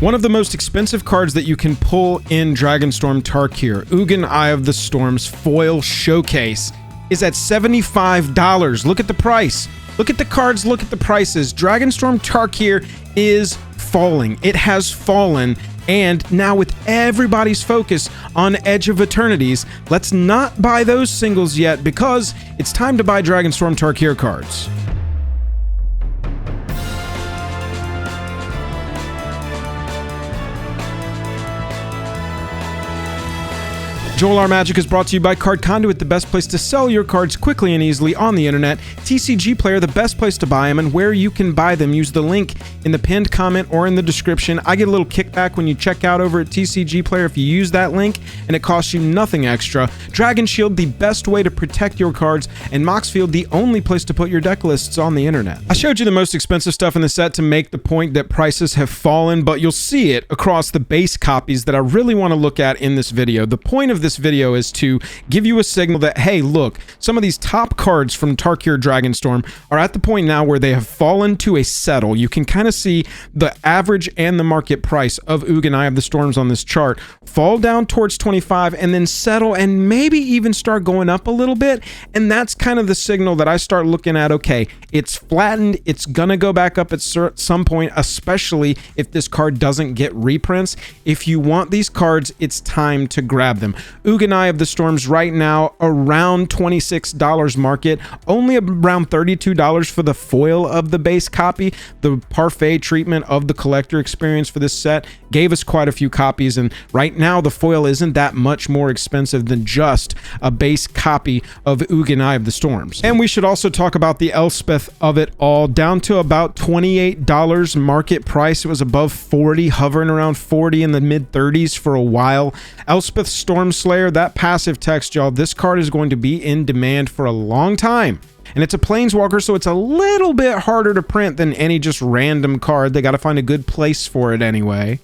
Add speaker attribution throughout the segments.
Speaker 1: One of the most expensive cards that you can pull in Dragonstorm Tarkir, Ugin Eye of the Storm's Foil Showcase, is at $75. Look at the price. Look at the cards, look at the prices. Dragonstorm Tarkir is falling. It has fallen. And now with everybody's focus on Edge of Eternities, let's not buy those singles yet because it's time to buy Dragonstorm Tarkir cards. Joel R Magic is brought to you by Card Conduit, the best place to sell your cards quickly and easily on the internet. TCG Player, the best place to buy them, and where you can buy them. Use the link in the pinned comment or in the description. I get a little kickback when you check out over at TCG Player if you use that link, and it costs you nothing extra. Dragon Shield, the best way to protect your cards, and Moxfield, the only place to put your deck lists on the internet. I showed you the most expensive stuff in the set to make the point that prices have fallen, but you'll see it across the base copies that I really want to look at in this video. The point of this video is to give you a signal that, hey, look, some of these top cards from Tarkir Dragonstorm are at the point now where they have fallen to a settle. You can kind of see the average and the market price of Ugin Eye of the Storms on this chart fall down towards 25 and then settle and maybe even start going up a little bit. And that's kind of the signal that I start looking at, okay, it's flattened, it's gonna go back up at some point, especially if this card doesn't get reprints. If you want these cards, it's time to grab them. Ugin Eye of the Storms right now around $26 market, only around $32 for the foil of the base copy. The parfait treatment of the collector experience for this set gave us quite a few copies, and right now the foil isn't that much more expensive than just a base copy of Ugin Eye of the Storms. And we should also talk about the Elspeth of it all, down to about $28 market price. It was above 40, hovering around 40 in the mid 30s for a while. Elspeth Stormslayer, that passive text, y'all, this card is going to be in demand for a long time. And it's a Planeswalker, so it's a little bit harder to print than any just random card. They got to find a good place for it anyway.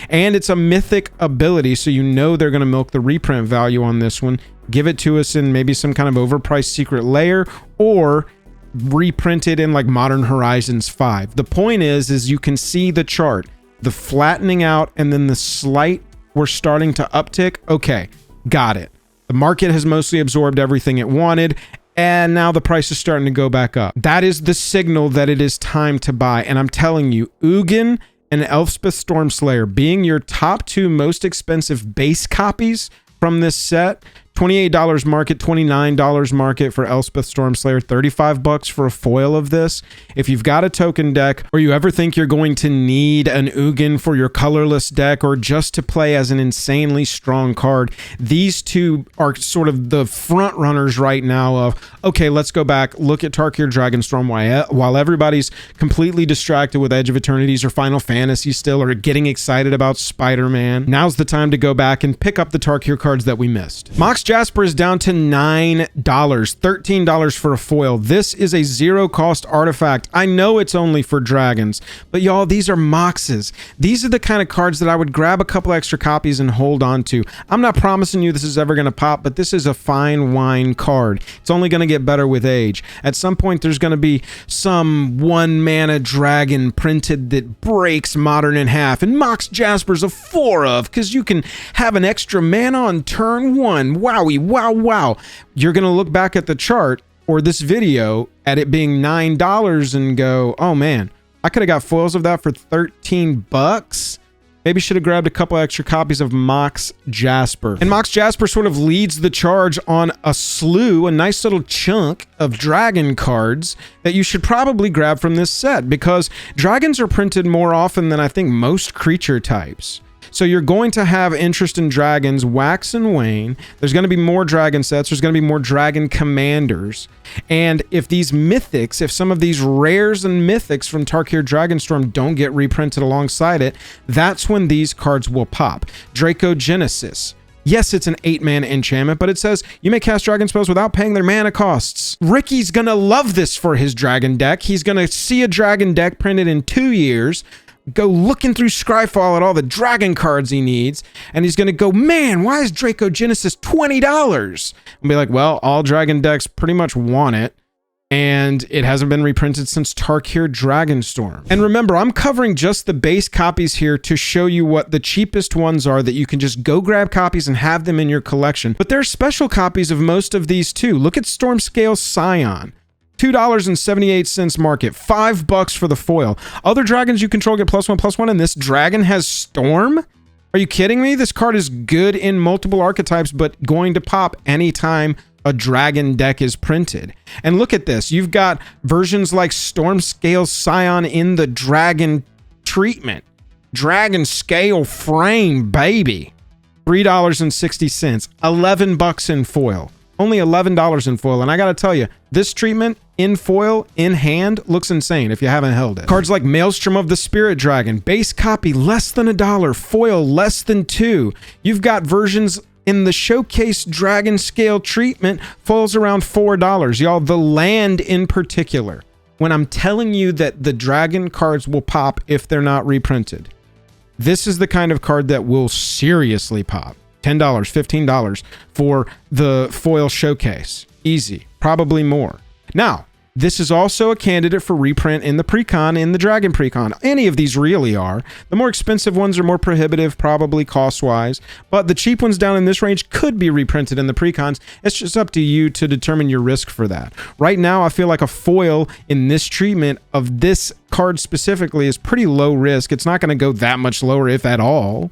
Speaker 1: And it's a mythic ability, so you know they're going to milk the reprint value on this one. Give it to us in maybe some kind of overpriced secret layer, or reprint it in like Modern Horizons 5. The point is you can see the chart, the flattening out, and then the slight, we're starting to uptick. Okay, got it. The market has mostly absorbed everything it wanted, and now the price is starting to go back up. That is the signal that it is time to buy. And I'm telling you, Ugin and Elspeth Stormslayer being your top two most expensive base copies from this set, $28 market, $29 market for Elspeth Stormslayer, $35 for a foil of this. If you've got a token deck, or you ever think you're going to need an Ugin for your colorless deck, or just to play as an insanely strong card, these two are sort of the front runners right now of, okay, let's go back, look at Tarkir Dragonstorm while everybody's completely distracted with Edge of Eternities or Final Fantasy still, or getting excited about Spider-Man. Now's the time to go back and pick up the Tarkir cards that we missed. Mox Jasper is down to $9, $13 for a foil. This is a zero cost artifact. I know it's only for dragons, but y'all, these are Moxes. These are the kind of cards that I would grab a couple extra copies and hold on to. I'm not promising you this is ever going to pop, but this is a fine wine card. It's only going to get better with age. At some point, there's going to be some 1-mana dragon printed that breaks Modern in half, and Mox Jasper's a 4 of, because you can have an extra mana on turn 1. Wowie, wow, wow. You're going to look back at the chart or this video at it being $9 and go, oh man, I could have got foils of that for $13. Maybe should have grabbed a couple extra copies of Mox Jasper. And Mox Jasper sort of leads the charge on a slew, a nice little chunk of dragon cards that you should probably grab from this set, because dragons are printed more often than I think most creature types. So you're going to have interest in dragons wax and wane. There's going to be more dragon sets. There's going to be more dragon commanders. And if these mythics, if some of these rares and mythics from Tarkir Dragonstorm don't get reprinted alongside it, that's when these cards will pop. Dracogenesis. Yes, it's an 8-mana enchantment, but it says you may cast dragon spells without paying their mana costs. Ricky's gonna love this for his dragon deck. He's gonna see a dragon deck printed in 2 years, go looking through Scryfall at all the dragon cards he needs, and he's gonna go, man, why is Dracogenesis $20? And be like, well, all dragon decks pretty much want it. and it hasn't been reprinted since Tarkir Dragonstorm. And remember, I'm covering just the base copies here to show you what the cheapest ones are that you can just go grab copies and have them in your collection. But there are special copies of most of these too. Look at Stormscale Scion. $2.78 market, $5 for the foil. Other dragons you control get +1/+1, and this dragon has Storm? Are you kidding me? This card is good in multiple archetypes, but going to pop anytime a dragon deck is printed. And look at this. You've got versions like Stormscale Scion in the dragon treatment. Dragon scale frame, baby. $3.60. $11 in foil. Only $11 in foil. And I gotta tell you, this treatment in foil, in hand, looks insane if you haven't held it. Cards like Maelstrom of the Spirit Dragon, base copy less than $1, foil less than $2. You've got versions in the Showcase Dragon Scale treatment, foil's around $4. Y'all, the land in particular, when I'm telling you that the dragon cards will pop if they're not reprinted, this is the kind of card that will seriously pop. $10, $15 for the foil Showcase. Easy. Probably more. Now, this is also a candidate for reprint in the Precon, in the Dragon Precon. Any of these really are. The more expensive ones are more prohibitive, probably cost-wise, but the cheap ones down in this range could be reprinted in the Precons. It's just up to you to determine your risk for that. Right now, I feel like a foil in this treatment of this card specifically is pretty low risk. It's not going to go that much lower, if at all.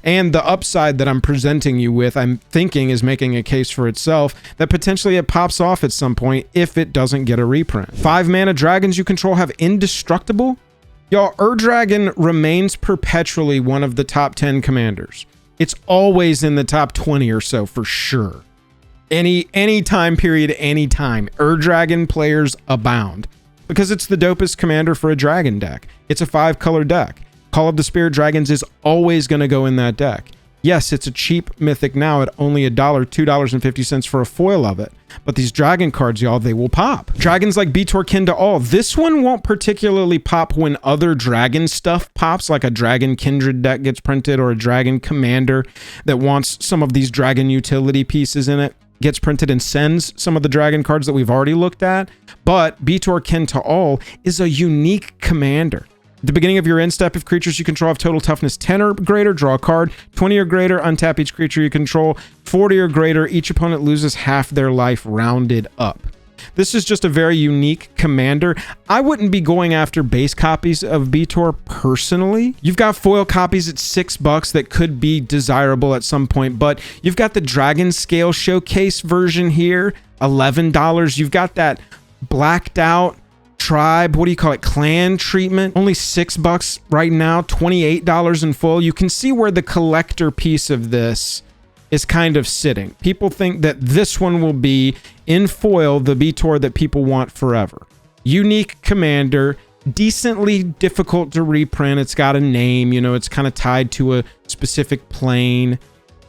Speaker 1: And the upside that I'm presenting you with, I'm thinking, is making a case for itself that potentially it pops off at some point if it doesn't get a reprint. 5 mana dragons you control have indestructible? Y'all, Dragon remains perpetually one of the top 10 commanders. It's always in the top 20 or so for sure. Any time period, any time. Dragon players abound because it's the dopest commander for a dragon deck. It's a 5-color deck. Call of the Spirit Dragons is always going to go in that deck. Yes, it's a cheap mythic now at only $1, $2.50 for a foil of it. But these dragon cards, y'all, they will pop. Dragons like Btorkin to all. This one won't particularly pop when other dragon stuff pops, like a dragon kindred deck gets printed or a dragon commander that wants some of these dragon utility pieces in it gets printed and sends some of the dragon cards that we've already looked at. But Btorkin to all is a unique commander. At the beginning of your end step, if creatures you control have total toughness 10 or greater, draw a card. 20 or greater, untap each creature you control. 40 or greater, each opponent loses half their life rounded up. This is just a very unique commander. I wouldn't be going after base copies of Btor personally. You've got foil copies at $6 that could be desirable at some point, but you've got the Dragon Scale Showcase version here, $11. You've got that blacked out tribe, what do you call it, clan treatment, only $6 right now, $28 in full. You can see where the collector piece of this is kind of sitting. People think that this one will be in foil the Btor that people want forever. Unique commander, decently difficult to reprint. It's got a name, you know, it's kind of tied to a specific plane.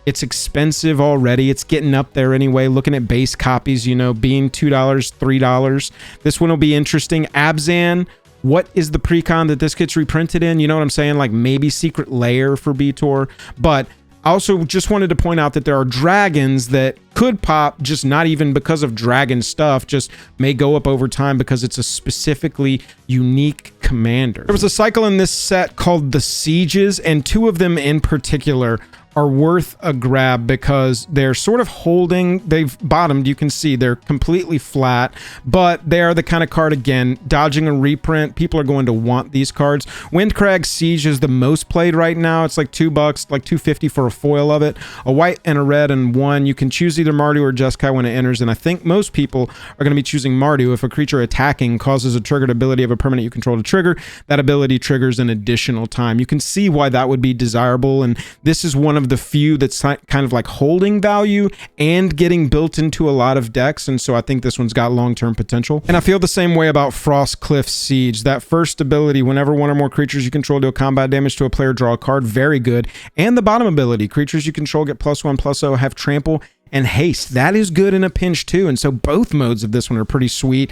Speaker 1: It's expensive already. It's getting up there anyway. Looking at base copies, you know, being $2, $3. This one will be interesting. Abzan, what is the precon that this gets reprinted in? You know what I'm saying? Like maybe Secret Lair for Btor. But I also just wanted to point out that there are dragons that could pop, just not even because of dragon stuff, just may go up over time because it's a specifically unique commander. There was a cycle in this set called the Sieges, and 2 of them in particular are worth a grab because they're sort of holding, they've bottomed, you can see they're completely flat, but they are the kind of card, again, dodging a reprint. People are going to want these cards. Windcrag Siege is the most played right now. It's like $2, like $2.50 for a foil of it. A white and a red and 1. You can choose either Mardu or Jeskai when it enters, and I think most people are going to be choosing Mardu. If a creature attacking causes a triggered ability of a permanent you control to trigger, that ability triggers an additional time. You can see why that would be desirable, and this is one of the few that's kind of like holding value and getting built into a lot of decks, and so I think this one's got long-term potential. And I feel the same way about Frostcliff Siege. That first ability, whenever 1 or more creatures you control deal combat damage to a player, draw a card, very good. And the bottom ability, creatures you control get +1/+0, have trample and haste. That is good in a pinch too, and so both modes of this one are pretty sweet.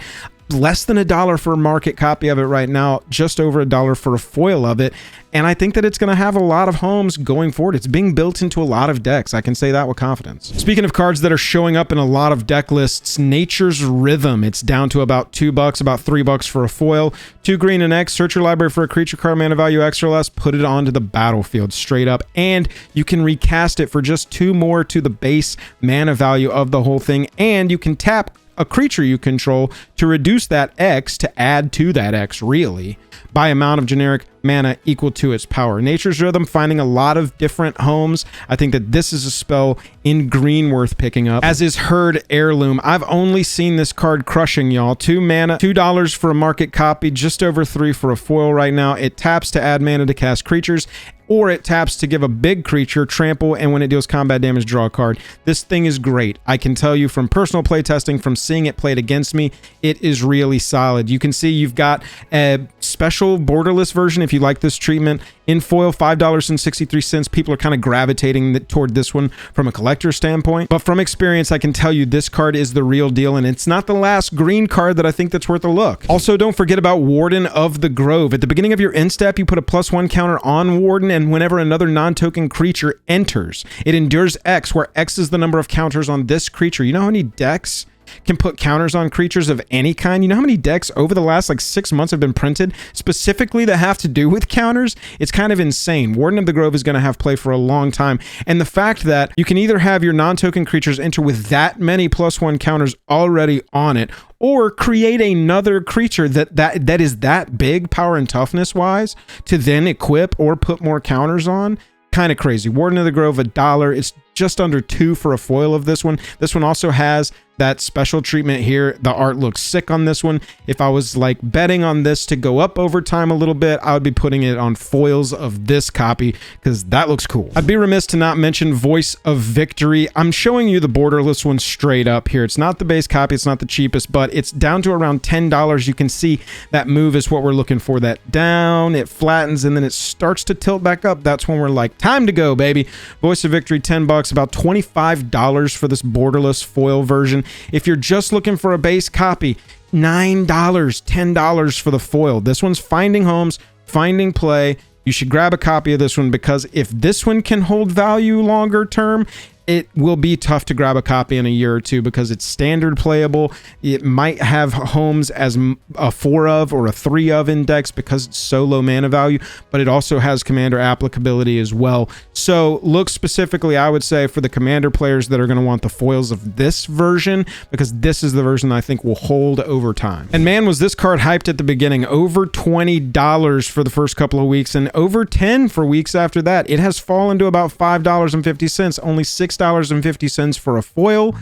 Speaker 1: less than $1 for a market copy of it right now, just over $1 for a foil of it. And I think that it's going to have a lot of homes going forward. It's being built into a lot of decks. I can say that with confidence. Speaking of cards that are showing up in a lot of deck lists, Nature's Rhythm. It's down to about $2, about $3 for a foil. 2 green and X. Search your library for a creature card, mana value X or less. Put it onto the battlefield straight up. And you can recast it for just 2 more to the base mana value of the whole thing. And you can tap a creature you control to reduce that X to add to that X, really, by amount of generic mana equal to its power. Nature's Rhythm finding a lot of different homes. I think that this is a spell in green worth picking up, as is Herd Heirloom. I've only seen this card crushing, y'all. 2 mana, $2 for a market copy, just over 3 for a foil right now. It taps to add mana to cast creatures, or it taps to give a big creature trample, and when it deals combat damage, draw a card. This thing is great. I can tell you from personal playtesting, from seeing it played against me, it is really solid. You can see you've got a special borderless version if you like this treatment. In foil, $5.63. People are kind of gravitating toward this one from a collector standpoint. But from experience, I can tell you this card is the real deal, and it's not the last green card that I think that's worth a look. Also, don't forget about Warden of the Grove. At the beginning of your end step, you put a +1 counter on Warden, and whenever another non-token creature enters, it endures X, where X is the number of counters on this creature. You know how many decks can put counters on creatures of any kind? You know how many decks over the last like 6 months have been printed specifically that have to do with counters? It's kind of insane. Warden of the Grove is going to have play for a long time. And the fact that you can either have your non-token creatures enter with that many +1 counters already on it, or create another creature that is that big power and toughness wise to then equip or put more counters on. Kind of crazy. Warden of the Grove, $1. It's just under 2 for a foil of this one. This one also has that special treatment here. The art looks sick on this one. If I was like betting on this to go up over time a little bit, I would be putting it on foils of this copy because that looks cool. I'd be remiss to not mention Voice of Victory. I'm showing you the borderless one straight up here. It's not the base copy. It's not the cheapest, but it's down to around $10. You can see that move is what we're looking for. That down, it flattens, and then it starts to tilt back up. That's when we're like, time to go, baby. Voice of Victory, $10, about $25 for this borderless foil version. If you're just looking for a base copy, $9, $10 for the foil. This one's finding homes, finding play. You should grab a copy of this one, because if this one can hold value longer term, it will be tough to grab a copy in a year or two, because it's standard playable. It might have homes as a 4 of or a 3 of index because it's so low mana value, but it also has commander applicability as well. So look specifically, I would say, for the commander players that are going to want the foils of this version, because this is the version I think will hold over time. And man, was this card hyped at the beginning. Over $20 for the first couple of weeks, and over $10 for weeks after that. It has fallen to about $5.50, only $6.50 for a foil.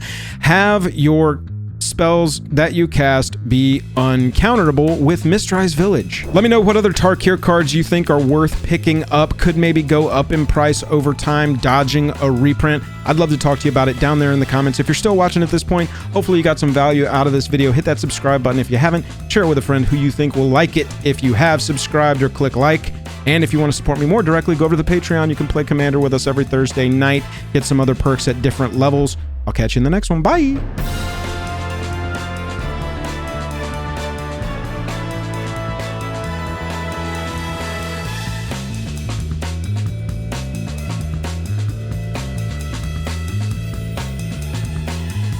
Speaker 1: Have your spells that you cast be uncounterable with Mistrais Village. Let me know what other Tarkir cards you think are worth picking up, could maybe go up in price over time, dodging a reprint. I'd love to talk to you about it down there in the comments. If you're still watching at this point, hopefully you got some value out of this video. Hit that subscribe button if you haven't. Share it with a friend who you think will like it if you have subscribed, or click like. And if you want to support me more directly, go over to the Patreon. You can play Commander with us every Thursday night, get some other perks at different levels. I'll catch you in the next one. Bye!